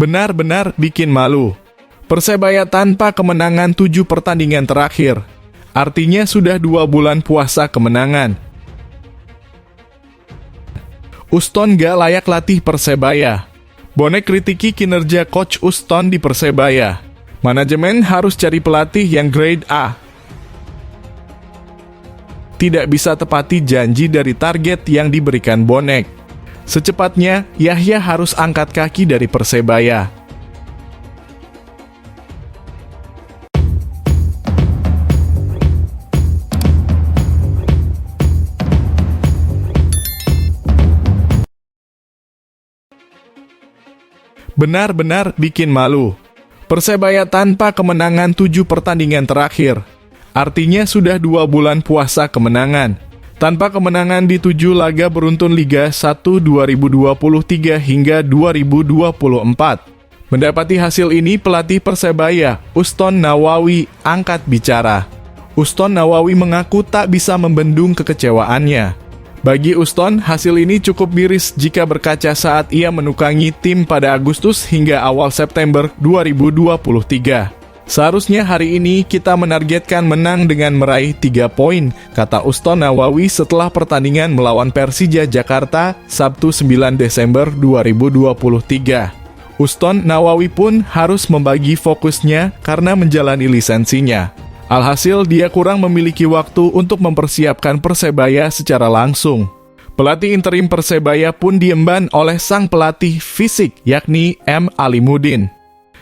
Benar-benar bikin malu. Persebaya tanpa kemenangan 7 pertandingan terakhir. Artinya sudah 2 bulan puasa kemenangan. Uston gak layak latih Persebaya. Bonek kritiki kinerja Coach Uston di Persebaya. Manajemen harus cari pelatih yang grade A. Tidak bisa tepati janji dari target yang diberikan Bonek. Secepatnya, Yahya harus angkat kaki dari Persebaya. Benar-benar bikin malu. Persebaya tanpa kemenangan 7 pertandingan terakhir. Artinya sudah 2 bulan puasa kemenangan. Tanpa kemenangan di 7 laga beruntun Liga 1 2023 hingga 2024. Mendapati hasil ini, pelatih Persebaya, Uston Nawawi, angkat bicara. Uston Nawawi mengaku tak bisa membendung kekecewaannya. Bagi Uston, hasil ini cukup miris jika berkaca saat ia menukangi tim pada Agustus hingga awal September 2023. Seharusnya hari ini kita menargetkan menang dengan meraih 3 poin, kata Uston Nawawi setelah pertandingan melawan Persija Jakarta, Sabtu 9 Desember 2023. Uston Nawawi pun harus membagi fokusnya karena menjalani lisensinya. Alhasil, dia kurang memiliki waktu untuk mempersiapkan Persebaya secara langsung. Pelatih interim Persebaya pun diemban oleh sang pelatih fisik, yakni M. Alimuddin.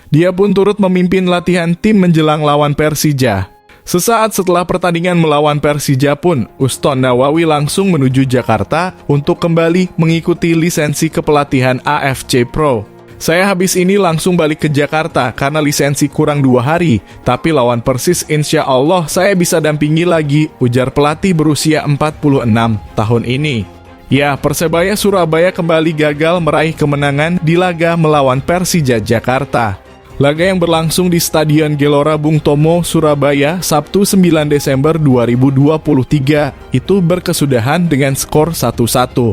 Dia pun turut memimpin latihan tim menjelang lawan Persija. Sesaat setelah pertandingan melawan Persija pun, Uston Nawawi langsung menuju Jakarta untuk kembali mengikuti lisensi kepelatihan AFC Pro. Saya habis ini langsung balik ke Jakarta karena lisensi kurang 2 hari, tapi lawan Persis insya Allah saya bisa dampingi lagi, ujar pelatih berusia 46 tahun ini. Ya, Persebaya Surabaya kembali gagal meraih kemenangan di laga melawan Persija Jakarta. Laga yang berlangsung di Stadion Gelora Bung Tomo, Surabaya, Sabtu 9 Desember 2023, itu berkesudahan dengan skor 1-1.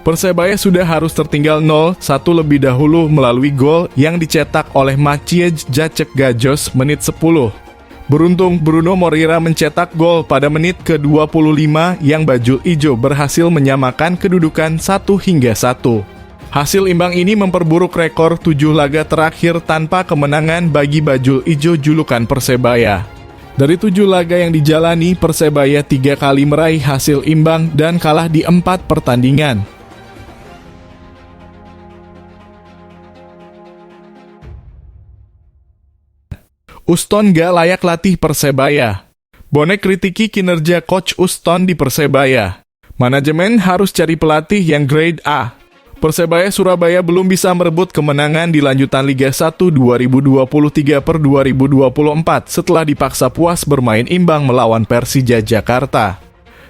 Persebaya sudah harus tertinggal 0-1 lebih dahulu melalui gol yang dicetak oleh Maciej Jacek Gajos menit 10. Beruntung Bruno Moreira mencetak gol pada menit ke-25 yang Bajul Ijo berhasil menyamakan kedudukan 1-1. Hasil imbang ini memperburuk rekor 7 laga terakhir tanpa kemenangan bagi Bajul Ijo julukan Persebaya. Dari 7 laga yang dijalani, Persebaya 3 kali meraih hasil imbang dan kalah di 4 pertandingan. Uston gak layak latih Persebaya. Bonek kritiki kinerja Coach Uston di Persebaya. Manajemen harus cari pelatih yang grade A. Persebaya Surabaya belum bisa merebut kemenangan di lanjutan Liga 1 2023/2024 setelah dipaksa puas bermain imbang melawan Persija Jakarta.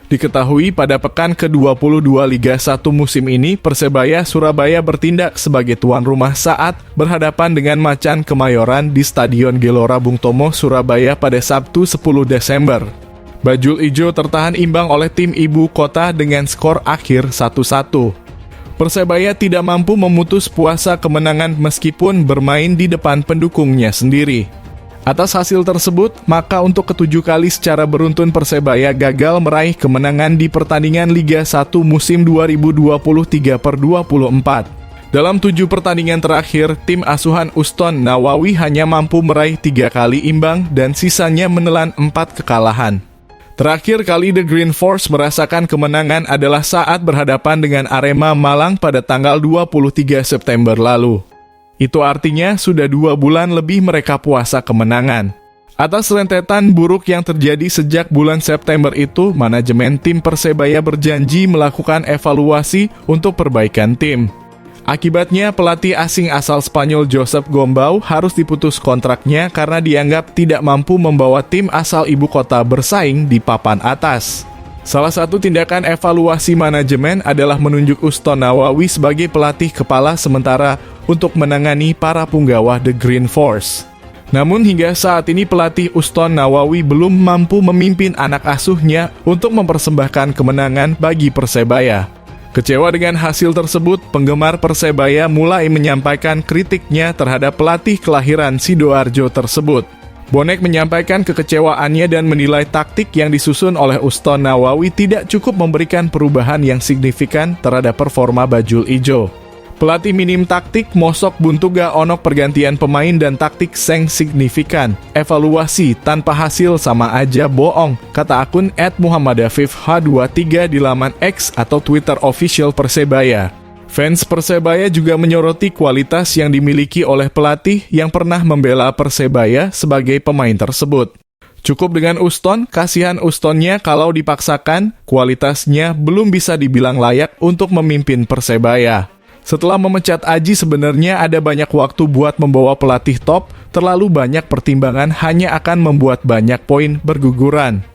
Diketahui pada pekan ke-22 Liga 1 musim ini, Persebaya Surabaya bertindak sebagai tuan rumah saat berhadapan dengan Macan Kemayoran di Stadion Gelora Bung Tomo, Surabaya pada Sabtu 10 Desember. Bajul Ijo tertahan imbang oleh tim ibu kota dengan skor akhir 1-1. Persebaya tidak mampu memutus puasa kemenangan meskipun bermain di depan pendukungnya sendiri. Atas hasil tersebut, maka untuk ke-7 kali secara beruntun Persebaya gagal meraih kemenangan di pertandingan Liga 1 musim 2023/24. Dalam 7 pertandingan terakhir, tim asuhan Uston Nawawi hanya mampu meraih 3 kali imbang dan sisanya menelan 4 kekalahan. Terakhir kali The Green Force merasakan kemenangan adalah saat berhadapan dengan Arema Malang pada tanggal 23 September lalu. Itu artinya sudah 2 bulan lebih mereka puasa kemenangan. Atas rentetan buruk yang terjadi sejak bulan September itu, manajemen tim Persebaya berjanji melakukan evaluasi untuk perbaikan tim. Akibatnya, pelatih asing asal Spanyol Josep Gombau harus diputus kontraknya karena dianggap tidak mampu membawa tim asal ibu kota bersaing di papan atas. Salah satu tindakan evaluasi manajemen adalah menunjuk Uston Nawawi sebagai pelatih kepala sementara untuk menangani para punggawa The Green Force. Namun hingga saat ini pelatih Uston Nawawi belum mampu memimpin anak asuhnya untuk mempersembahkan kemenangan bagi Persebaya. Kecewa dengan hasil tersebut, penggemar Persebaya mulai menyampaikan kritiknya terhadap pelatih kelahiran Sidoarjo tersebut. Bonek menyampaikan kekecewaannya dan menilai taktik yang disusun oleh Uston Nawawi tidak cukup memberikan perubahan yang signifikan terhadap performa Bajul Ijo. Pelatih minim taktik, mosok buntu ga onok pergantian pemain dan taktik seng signifikan. Evaluasi tanpa hasil sama aja bohong, kata akun @muhammadafifh23 di laman X atau Twitter official Persebaya. Fans Persebaya juga menyoroti kualitas yang dimiliki oleh pelatih yang pernah membela Persebaya sebagai pemain tersebut. Cukup dengan Uston, kasihan Ustonnya kalau dipaksakan, kualitasnya belum bisa dibilang layak untuk memimpin Persebaya. Setelah memecat Aji sebenarnya ada banyak waktu buat membawa pelatih top, terlalu banyak pertimbangan hanya akan membuat banyak poin berguguran.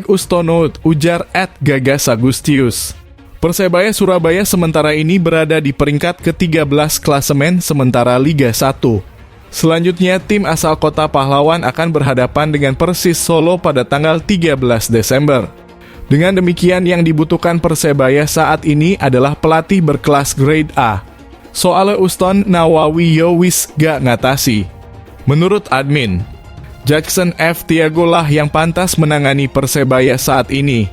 #Ustonout, ujar @Gagas_Agustius. Persebaya Surabaya sementara ini berada di peringkat ke-13 klasemen sementara Liga 1. Selanjutnya tim asal kota pahlawan akan berhadapan dengan Persis Solo pada tanggal 13 Desember. Dengan demikian yang dibutuhkan Persebaya saat ini adalah pelatih berkelas grade A. Soalnya Uston Nawawi wis gak ngatasi. Menurut admin, Jackson F. Tiago lah yang pantas menangani Persebaya saat ini.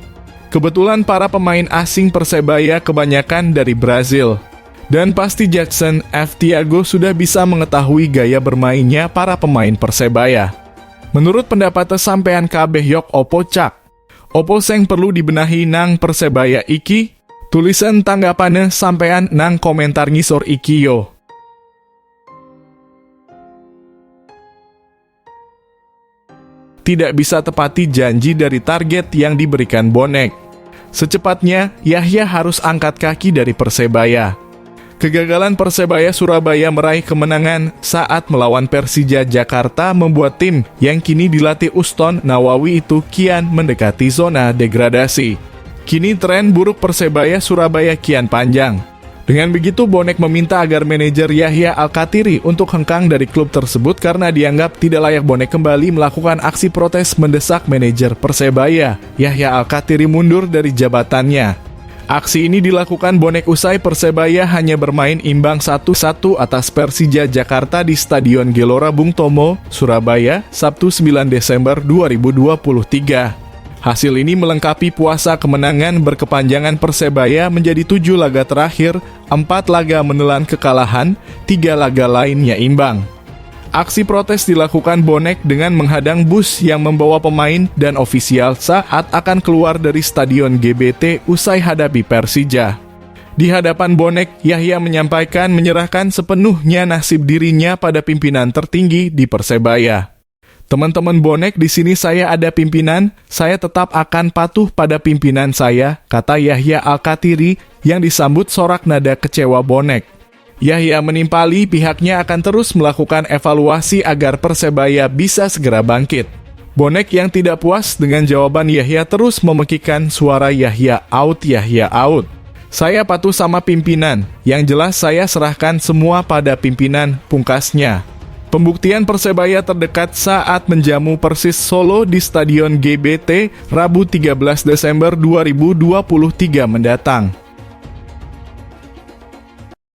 Kebetulan para pemain asing Persebaya kebanyakan dari Brazil. Dan pasti Jackson F. Tiago sudah bisa mengetahui gaya bermainnya para pemain Persebaya. Menurut pendapat sampean kabeh yok opo cak? Opo seng perlu dibenahi nang Persebaya iki? Tulisan tanggapannya sampean nang komentar ngisor iki yo. Tidak bisa tepati janji dari target yang diberikan Bonek. Secepatnya, Yahya harus angkat kaki dari Persebaya. Kegagalan Persebaya Surabaya meraih kemenangan saat melawan Persija Jakarta membuat tim yang kini dilatih Uston Nawawi itu kian mendekati zona degradasi. Kini tren buruk Persebaya Surabaya kian panjang. Dengan begitu, Bonek meminta agar manajer Yahya Al-Kathiri untuk hengkang dari klub tersebut karena dianggap tidak layak Bonek kembali melakukan aksi protes mendesak manajer Persebaya, Yahya Al-Kathiri mundur dari jabatannya. Aksi ini dilakukan Bonek usai Persebaya hanya bermain imbang 1-1 atas Persija Jakarta di Stadion Gelora Bung Tomo, Surabaya, Sabtu 9 Desember 2023. Hasil ini melengkapi puasa kemenangan berkepanjangan Persebaya menjadi 7 laga terakhir, 4 laga menelan kekalahan, 3 laga lainnya imbang. Aksi protes dilakukan Bonek dengan menghadang bus yang membawa pemain dan ofisial saat akan keluar dari Stadion GBT usai hadapi Persija. Di hadapan Bonek, Yahya menyampaikan menyerahkan sepenuhnya nasib dirinya pada pimpinan tertinggi di Persebaya. Teman-teman Bonek, di sini saya ada pimpinan, saya tetap akan patuh pada pimpinan saya, kata Yahya Al-Kathiri yang disambut sorak nada kecewa Bonek. Yahya menimpali pihaknya akan terus melakukan evaluasi agar Persebaya bisa segera bangkit. Bonek yang tidak puas dengan jawaban Yahya terus memekikkan suara Yahya out. Saya patuh sama pimpinan, yang jelas saya serahkan semua pada pimpinan, pungkasnya. Pembuktian Persebaya terdekat saat menjamu Persis Solo di Stadion GBT Rabu 13 Desember 2023 mendatang.